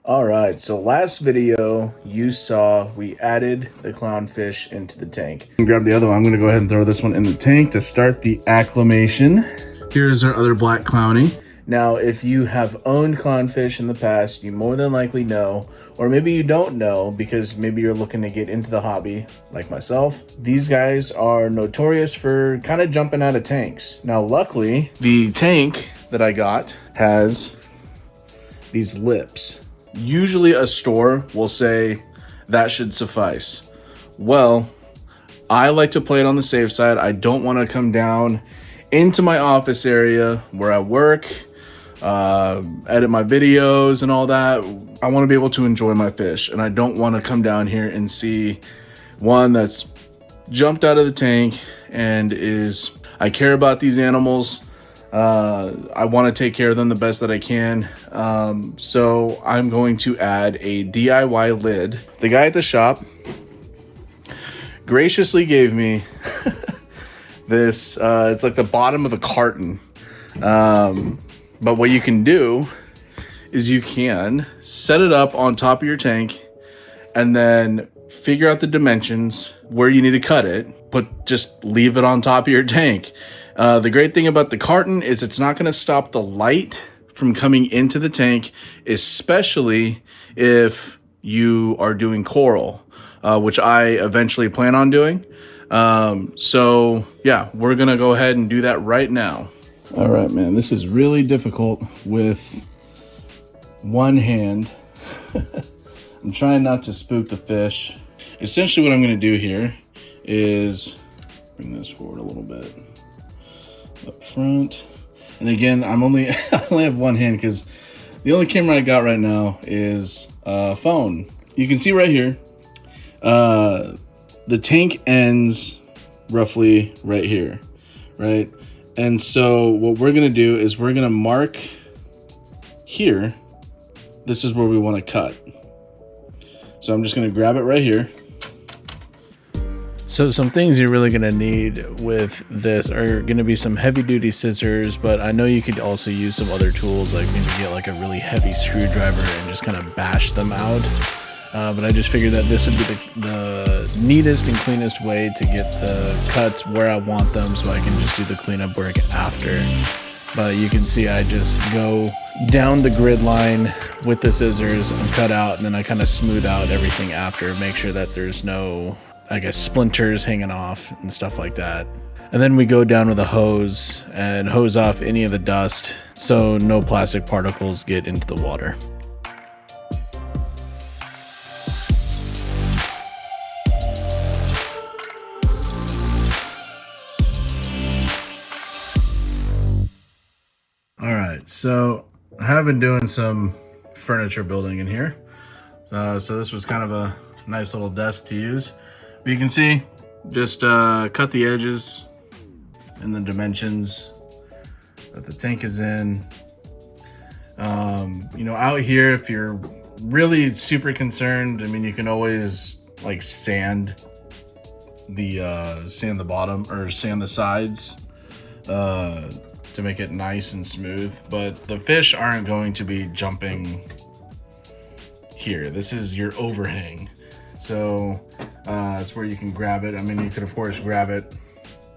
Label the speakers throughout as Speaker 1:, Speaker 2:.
Speaker 1: All right, so last video you saw we added the clownfish into the tank. Grab the other one. I'm gonna go ahead and throw this one in the tank to start the acclimation. Here's our other black clowny. Now, if you have owned clownfish in the past, you more than likely know, or maybe you don't know because maybe you're looking to get into the hobby, like myself. These guys are notorious for kind of jumping out of tanks. Now, luckily, the tank that I got has these lips. Usually a store will say that should suffice. Well, I like to play it on the safe side. I don't want to come down into my office area where I work, edit my videos and all that. I want to be able to enjoy my fish, and I don't want to come down here and see one that's jumped out of the tank and I care about these animals. I want to take care of them the best that I can. So I'm going to add a DIY lid. The guy at the shop graciously gave me this. It's like the bottom of a carton. But what you can do is you can set it up on top of your tank and then figure out the dimensions where you need to cut it, but just leave it on top of your tank. The great thing about the carton is it's not going to stop the light from coming into the tank, especially if you are doing coral, which I eventually plan on doing. So yeah, we're going to go ahead and do that right now. All right, man, this is really difficult with one hand. I'm trying not to spook the fish. Essentially what I'm going to do here is bring this forward a little bit up front. And again, I only have one hand because the only camera I got right now is a phone. You can see right here, the tank ends roughly right here, right? And so what we're gonna do is we're gonna mark here. This is where we want to cut. So I'm just gonna grab it right here. So some things you're really gonna need with this are gonna be some heavy duty scissors, but I know you could also use some other tools, like maybe get like a really heavy screwdriver and just kind of bash them out. But I just figured that this would be the neatest and cleanest way to get the cuts where I want them, so I can just do the cleanup work after. But you can see I just go down the grid line with the scissors and cut out, and then I kind of smooth out everything after, make sure that there's no, I guess, splinters hanging off and stuff like that. And then we go down with a hose and hose off any of the dust so no plastic particles get into the water. All right, so I have been doing some furniture building in here. So this was kind of a nice little desk to use. But you can see, just cut the edges and the dimensions that the tank is in. You know, out here, if you're really super concerned, I mean, you can always like sand the bottom or sand the sides to make it nice and smooth. But the fish aren't going to be jumping here. This is your overhang. So it's where you can grab it. I mean, you could of course grab it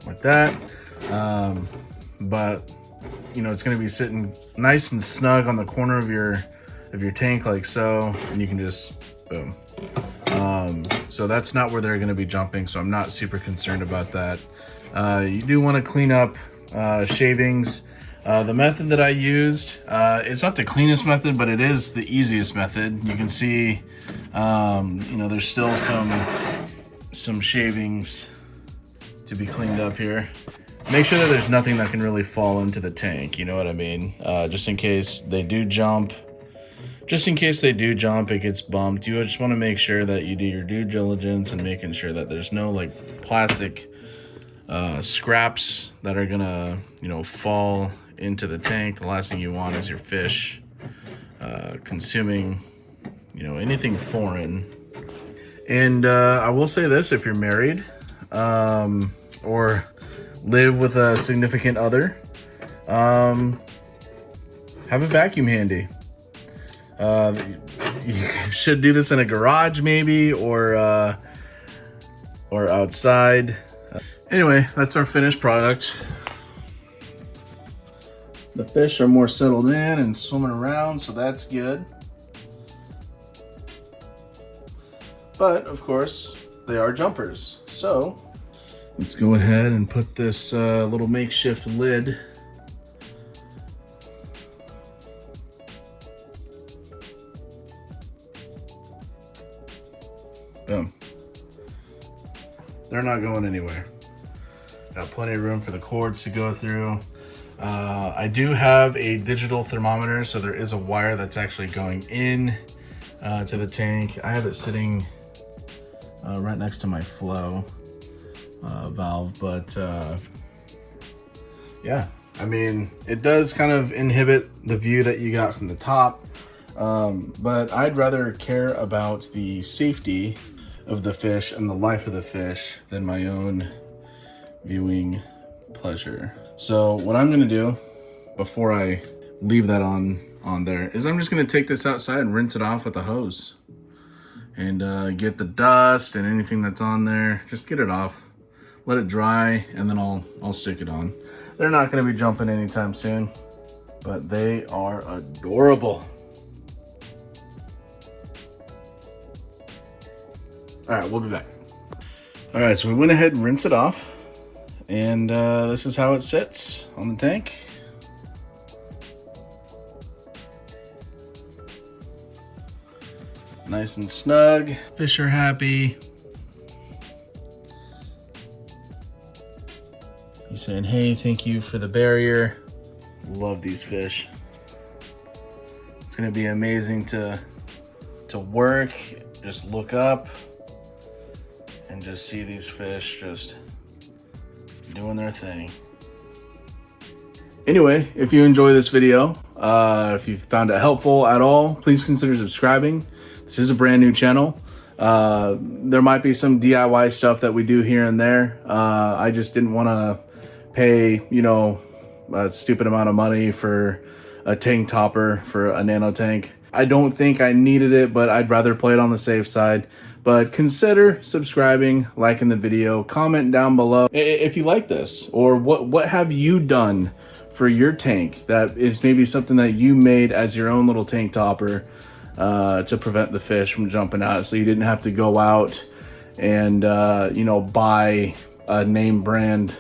Speaker 1: like that, but you know, it's going to be sitting nice and snug on the corner of your tank like so, and you can just boom. So that's not where they're going to be jumping, so I'm not super concerned about that. You do want to clean up shavings. The method that I used, it's not the cleanest method, but it is the easiest method. You can see, you know, there's still some shavings to be cleaned up here. Make sure that there's nothing that can really fall into the tank, you know what I mean? Just in case they do jump. Just in case they do jump, it gets bumped. You just want to make sure that you do your due diligence and making sure that there's no like plastic scraps that are gonna, you know, fall into the tank. The last thing you want is your fish consuming, you know, anything foreign. And I will say this, if you're married or live with a significant other, have a vacuum handy. you should do this in a garage maybe, or outside. Anyway, that's our finished product. The fish are more settled in and swimming around, so that's good. But of course, they are jumpers. So let's go ahead and put this little makeshift lid . Boom. They're not going anywhere. Got plenty of room for the cords to go through. I do have a digital thermometer, so there is a wire that's actually going in to the tank. I have it sitting right next to my flow valve, but yeah, I mean, it does kind of inhibit the view that you got from the top, but I'd rather care about the safety of the fish and the life of the fish than my own viewing pleasure. So what I'm gonna do before I leave that on there is I'm just gonna take this outside and rinse it off with a hose and get the dust and anything that's on there, just get it off, let it dry, and then I'll stick it on. They're not gonna be jumping anytime soon, but they are adorable. All right, we'll be back. All right, so we went ahead and rinsed it off, and this is how it sits on the tank. Nice and snug. Fish are happy. He's saying, hey, thank you for the barrier. Love these fish. It's gonna be amazing to work, just look up and just see these fish just doing their thing. Anyway, if you enjoy this video, if you found it helpful at all, please consider subscribing. This is a brand new channel. There might be some DIY stuff that we do here and there. I just didn't want to pay, you know, a stupid amount of money for a tank topper for a nano tank. I don't think I needed it, but I'd rather play it on the safe side. But consider subscribing, liking the video, comment down below if you like this, or what have you done for your tank that is maybe something that you made as your own little tank topper to prevent the fish from jumping out, so you didn't have to go out and you know, buy a name brand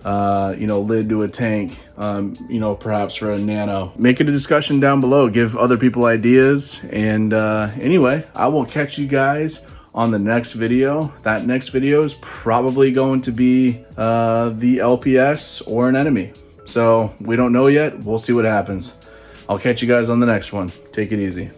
Speaker 1: you know, lid to a tank, you know, perhaps for a nano. Make it a discussion down below, give other people ideas, and anyway, I will catch you guys on the next video. That next video is probably going to be the LPS or an enemy, so we don't know yet. We'll see what happens. I'll catch you guys on the next one. Take it easy.